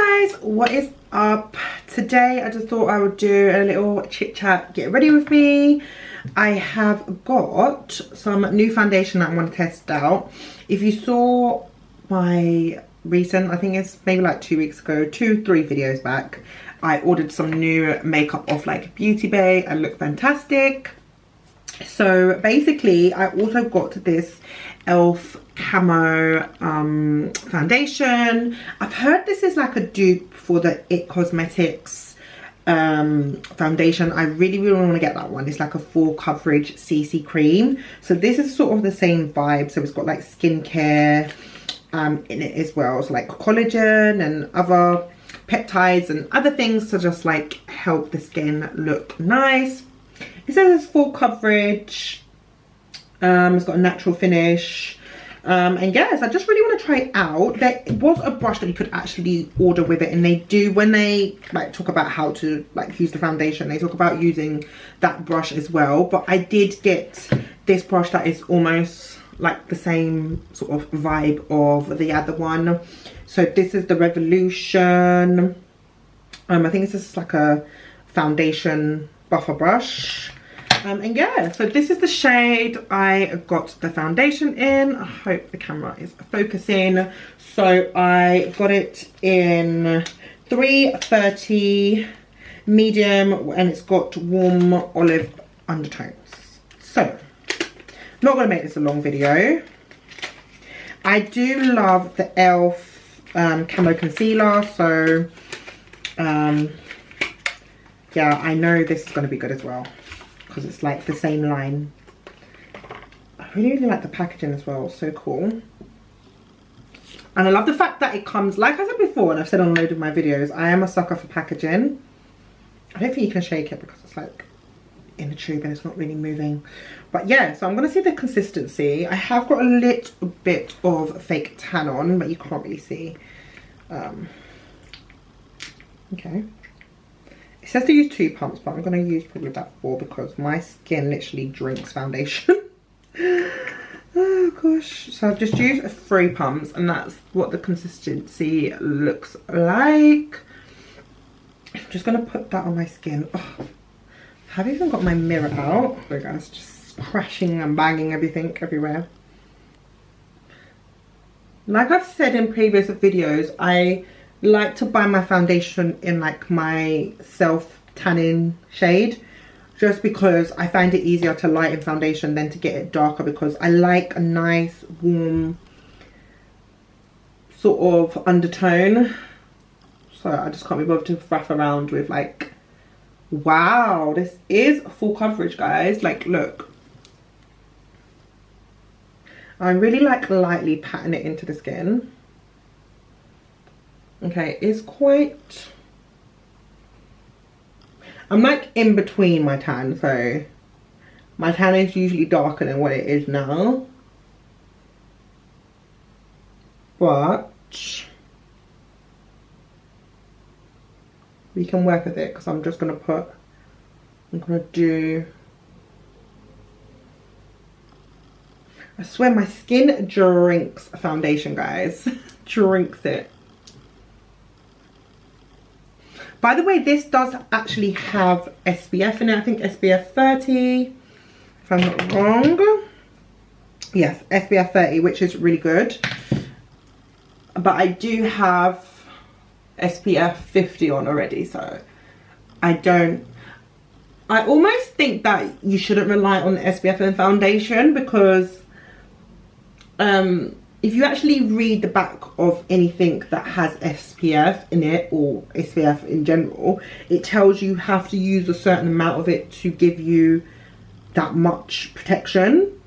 Hey guys, what is up? Today I just thought I would do a little chit chat, get ready with me. I have got some new foundation that I want to test out. If you saw my recent, I think it's maybe like 2 weeks ago, 2-3 videos back, I ordered some new makeup off like Beauty Bay and look fantastic. So basically I also got this e.l.f. Camo foundation. I've heard this is like a dupe for the It Cosmetics foundation. I really want to get that one. It's like a full coverage CC cream. So this is sort of the same vibe. So it's got like skincare in it as well. So like collagen and other peptides and other things to just like help the skin look nice. It says it's full coverage. It's got a natural finish. And yes, I just really want to try it out. There was a brush that you could actually order with it, and they do, when they like talk about how to like use the foundation, they talk about using that brush as well. But I did get this brush that is almost like the same sort of vibe of the other one. So this is the Revolution. I think it's just like a foundation buffer brush. And yeah, so this is the shade I got the foundation in. I hope the camera is focusing. So I got it in 330 medium, and it's got warm olive undertones. So not gonna make this a long video. I do love the e.l.f. Camo concealer, so yeah, I know this is gonna be good as well, because it's like the same line. I really like the packaging as well, so cool. And I love the fact that it comes, like I said before, and I've said on a load of my videos, I am a sucker for packaging. I don't think you can shake it because it's like in the tube and it's not really moving. But yeah, so I'm gonna see the consistency. I have got a little bit of fake tan on, but you can't really see. Okay. It says to use 2 pumps, but I'm going to use probably about 4 because my skin literally drinks foundation. Oh gosh. So I've just used 3 pumps, and that's what the consistency looks like. I'm just going to put that on my skin. Oh, I haven't even got my mirror out. Look guys, just crashing and banging everything everywhere. Like I've said in previous videos, I like to buy my foundation in like my self tanning shade, just because I find it easier to lighten foundation than to get it darker, because I like a nice warm sort of undertone. So I just can't be bothered to faff around with like, wow, this is full coverage guys. Like look, I really like lightly patting it into the skin. Okay, it's quite, I'm like in between my tan, so my tan is usually darker than what it is now, but we can work with it, because I'm just going to do, I swear my skin drinks foundation guys. Drinks it. By the way, this does actually have SPF in it. I think SPF 30, if I'm not wrong. Yes, SPF 30, which is really good. But I do have SPF 50 on already, so I almost think that you shouldn't rely on SPF in foundation, because if you actually read the back of anything that has SPF in it, or SPF in general, it tells you have to use a certain amount of it to give you that much protection.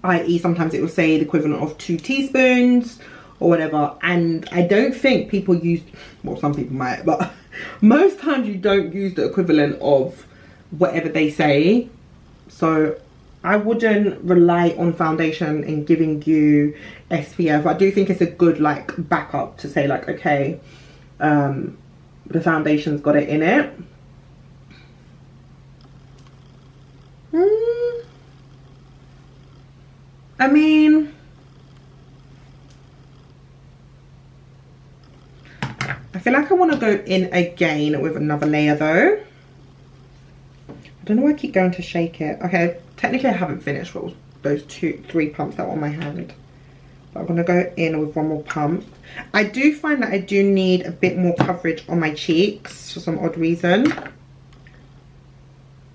I.e. sometimes it will say the equivalent of 2 teaspoons or whatever. And I don't think people use, well, some people might, but most times you don't use the equivalent of whatever they say. So I wouldn't rely on foundation in giving you SPF. I do think it's a good like backup to say like, okay, the foundation's got it in it. I mean, I feel like I want to go in again with another layer though. I don't know why I keep going to shake it. Okay, technically I haven't finished those 3 pumps that were on my hand. But I'm going to go in with one more pump. I do find that I do need a bit more coverage on my cheeks for some odd reason.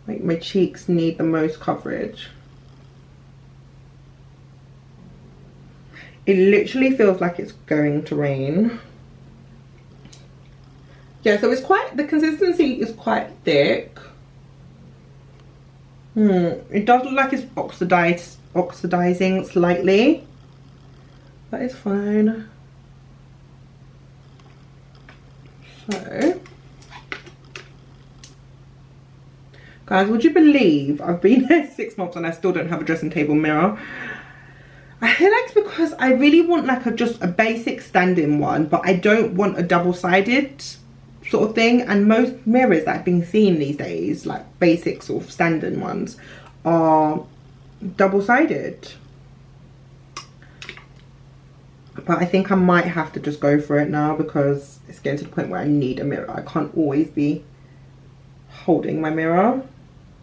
Like my cheeks need the most coverage. It literally feels like it's going to rain. Yeah, so it's quite, the consistency is quite thick. It does look like it's oxidizing slightly. That is fine. So, guys, would you believe I've been here 6 months and I still don't have a dressing table mirror? I feel like it's because I really want like just a basic standing one, but I don't want a double-sided sort of thing. And most mirrors that I've been seeing these days, like basic sort of standing ones, are double-sided. But I think I might have to just go for it now because it's getting to the point where I need a mirror. I can't always be holding my mirror.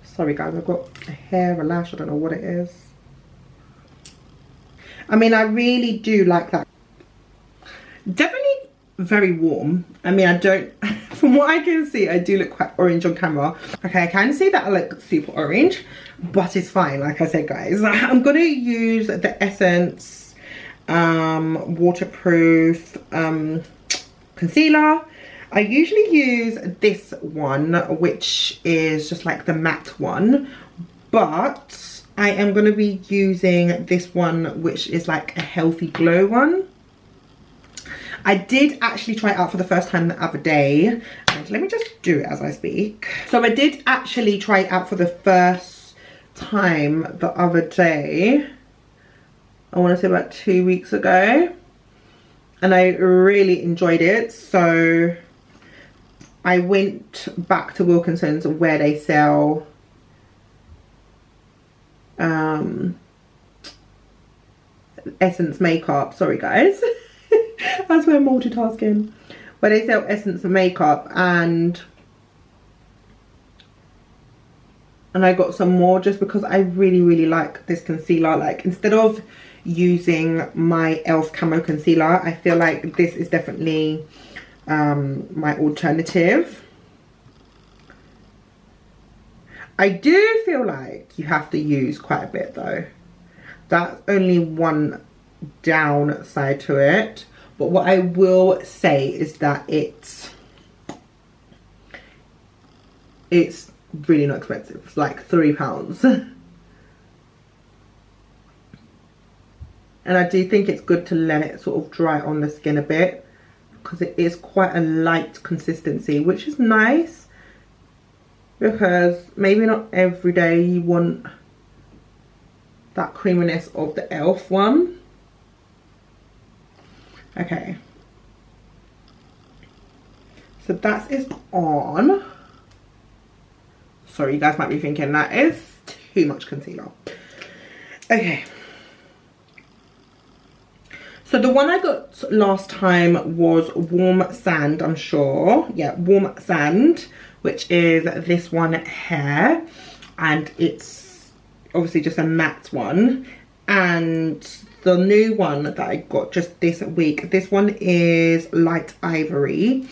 Sorry guys, I've got a hair, a lash, I don't know what it is. I mean, I really do like that. Definitely very warm. I mean, I don't, from what I can see, I do look quite orange on camera. Okay, I can see that I look super orange, but it's fine. Like I said, guys, I'm going to use the Essence waterproof concealer. I usually use this one, which is just like the matte one, but I am going to be using this one, which is like a healthy glow one. I did actually try it out for the first time the other day, and let me just do it as I speak. So I did actually try it out for the first time the other day. I want to say about 2 weeks ago, and I really enjoyed it. So I went back to Wilkinson's where they sell Essence makeup. Sorry guys, that's where I'm multitasking. Where they sell Essence makeup, and I got some more just because I really like this concealer. Like, instead of using my e.l.f. Camo concealer, I feel like this is definitely my alternative. I do feel like you have to use quite a bit though. That's only one downside to it, but what I will say is that it's really not expensive. It's like £3. And I do think it's good to let it sort of dry on the skin a bit, because it is quite a light consistency, which is nice, because maybe not every day you want that creaminess of the e.l.f. one. Okay, so that is on. Sorry, you guys might be thinking that is too much concealer. Okay, so the one I got last time was Warm Sand, I'm sure. Yeah, Warm Sand, which is this one here. And it's obviously just a matte one. And the new one that I got just this week, this one is Light Ivory.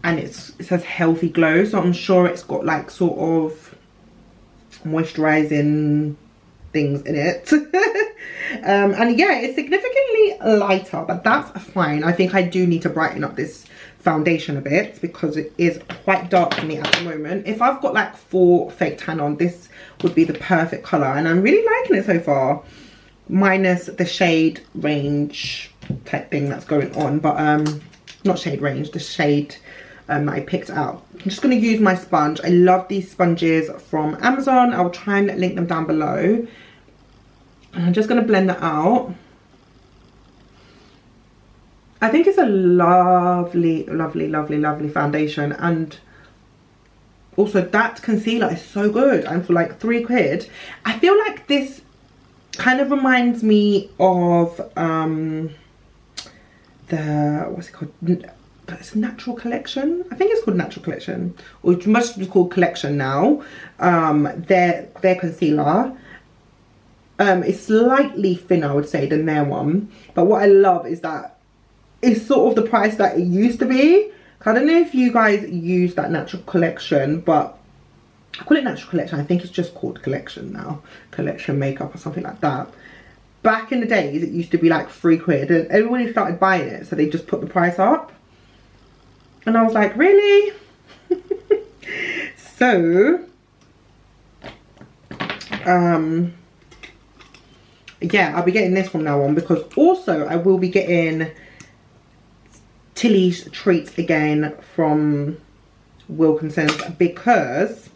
And it says Healthy Glow. So I'm sure it's got like sort of moisturizing things in it. And yeah, it's significantly lighter, but that's fine. I think I do need to brighten up this foundation a bit because it is quite dark for me at the moment. If I've got like full fake tan on, this would be the perfect color, and I'm really liking it so far, minus the shade range type thing that's going on. But not shade range, the shade that I picked out. I'm just going to use my sponge. I love these sponges from Amazon. I'll try and link them down below. And I'm just going to blend that out. I think it's a lovely foundation, and also that concealer is so good, and for like £3. I feel like this kind of reminds me of the, what's it called, it's Natural Collection. I think it's called Natural Collection, or it must be called Collection now. Their concealer. It's slightly thinner, I would say, than their one. But what I love is that it's sort of the price that it used to be. I don't know if you guys use that Natural Collection, but I call it Natural Collection. I think it's just called Collection now. Collection makeup or something like that. Back in the days, it used to be like £3 and everybody started buying it, so they just put the price up. And I was like, really? So, yeah, I'll be getting this from now on, because also I will be getting Tilly's treats again from Wilkinson's, because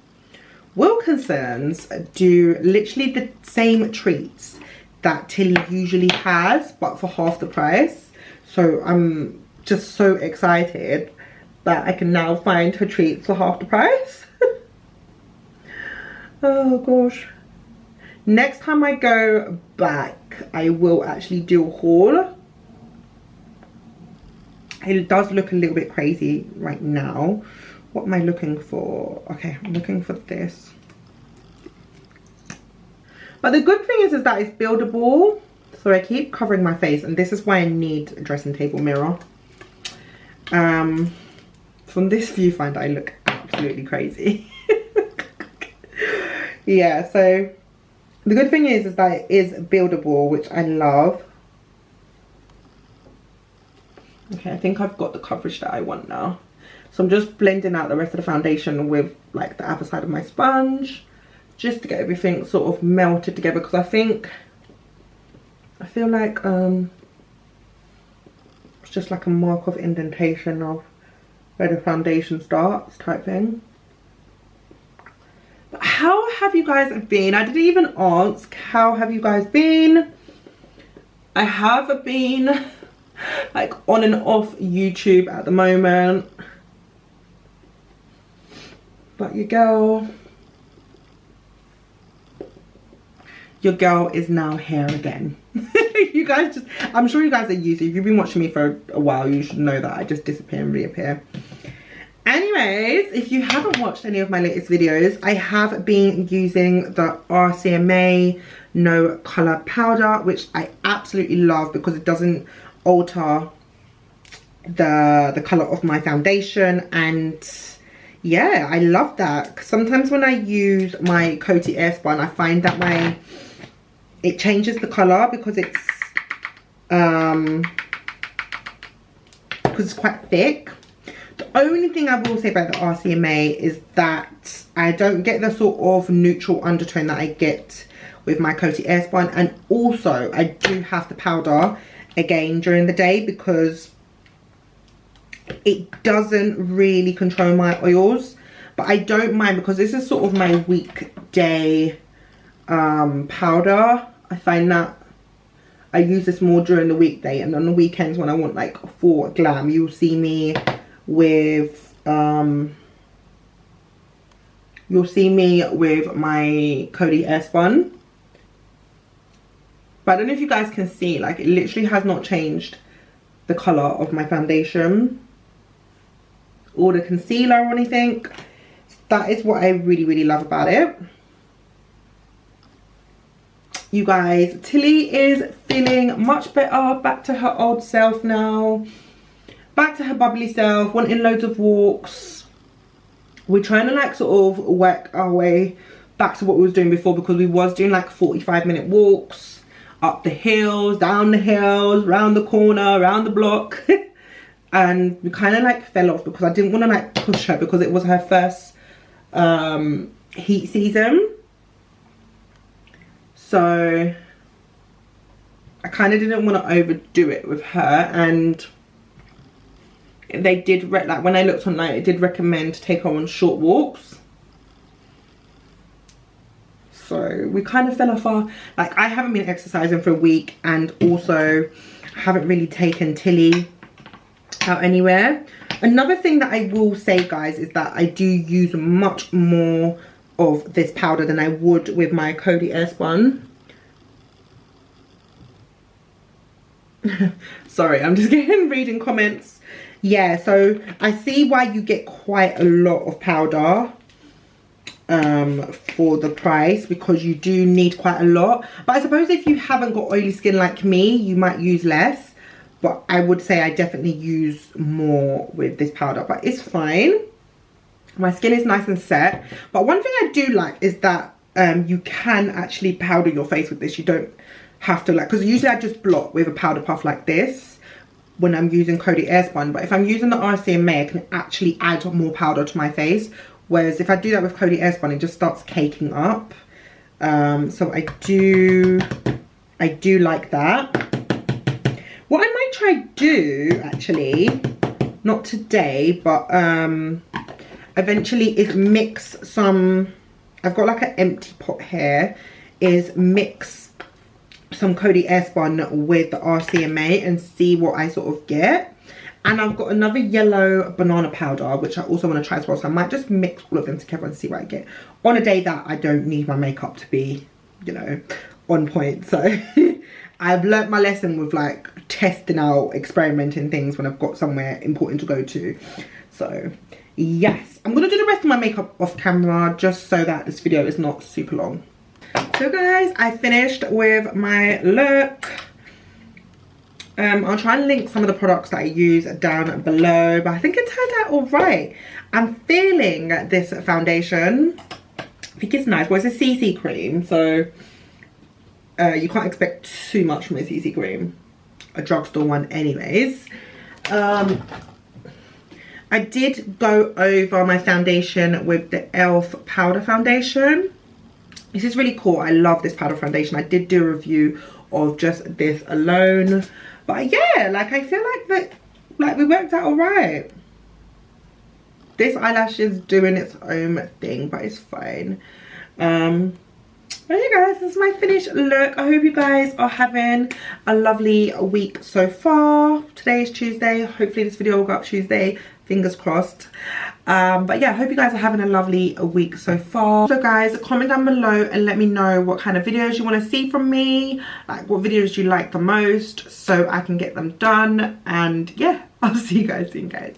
Wilkinson's do literally the same treats that Tilly usually has, but for half the price. So I'm just so excited that I can now find her treats for half the price. Oh gosh. Next time I go back, I will actually do a haul. It does look a little bit crazy right now. What am I looking for? Okay, I'm looking for this. But the good thing is that it's buildable. So I keep covering my face, and this is why I need a dressing table mirror. From this viewfinder, I look absolutely crazy. Yeah, so the good thing is that it is buildable, which I love. Okay, I think I've got the coverage that I want now. So I'm just blending out the rest of the foundation with like the upper side of my sponge, just to get everything sort of melted together, because I feel like it's just like a mark of indentation of where the foundation starts type thing. But how have you guys been? I didn't even ask, how have you guys been? I have been like on and off YouTube at the moment, but your girl is now here again. You guys just, I'm sure you guys are used to, if you've been watching me for a while, you should know that I just disappear and reappear. Anyways, if you haven't watched any of my latest videos, I have been using the RCMA No Colour Powder, which I absolutely love because it doesn't alter the colour of my foundation. And yeah, I love that. Sometimes when I use my Coty Airspun, I find that it changes the colour because it's quite thick. The only thing I will say about the RCMA is that I don't get the sort of neutral undertone that I get with my Coty Airspun, and also I do have the powder again during the day because it doesn't really control my oils. But I don't mind because this is sort of my weekday powder. I find that I use this more during the weekday, and on the weekends when I want like full glam, you'll see me with my Coty Airspun. But I don't know if you guys can see, like it literally has not changed the colour of my foundation or the concealer or anything. That is what I really love about it. You guys, Tilly is feeling much better, back to her old self now, back to her bubbly self, wanting loads of walks. We're trying to like sort of work our way back to what we was doing before, because we was doing like 45-minute walks up the hills, down the hills, round the corner, around the block. And we kind of like fell off because I didn't want to like push her, because it was her first heat season. So I kind of didn't want to overdo it with her, and they did like when I looked online, it did recommend to take her on short walks. So we kind of fell off our, like I haven't been exercising for a week, and also haven't really taken Tilly out anywhere. Another thing that I will say, guys, is that I do use much more of this powder than I would with my Coty Airspun. Sorry, I'm just reading comments. Yeah, so I see why you get quite a lot of powder for the price, because you do need quite a lot. But I suppose if you haven't got oily skin like me, you might use less. But I would say I definitely use more with this powder, but it's fine. My skin is nice and set. But one thing I do like is that you can actually powder your face with this. You don't have to, like, because usually I just blot with a powder puff like this when I'm using Coty Airspun. But if I'm using the RCMA, I can actually add more powder to my face. Whereas if I do that with Coty Airspun, it just starts caking up. So I do like that. What I might try do, actually, not today, but eventually, is mix some, I've got like an empty pot here, is mix some Coty Airspun with the RCMA and see what I sort of get. And I've got another yellow banana powder, which I also want to try as well. So I might just mix all of them together and see what I get. On a day that I don't need my makeup to be, you know, on point. So I've learnt my lesson with like testing out, experimenting things when I've got somewhere important to go to. So yes, I'm going to do the rest of my makeup off camera just so that this video is not super long. So guys, I finished with my look. I'll try and link some of the products that I use down below, but I think it turned out all right. I'm feeling this foundation. I think it's nice. Well, it's a CC cream, so you can't expect too much from a CC cream. A drugstore one anyways. I did go over my foundation with the e.l.f. powder foundation. This is really cool. I love this powder foundation. I did do a review of just this alone. But yeah, like I feel like that, like we worked out all right. This eyelash is doing its own thing, but it's fine. But yeah guys, this is my finished look. I hope you guys are having a lovely week so far. Today is Tuesday. Hopefully this video will go up Tuesday. Fingers crossed. But yeah, I hope you guys are having a lovely week so far. So guys, comment down below and let me know what kind of videos you want to see from me, like what videos you like the most, so I can get them done. And yeah, I'll see you guys soon guys.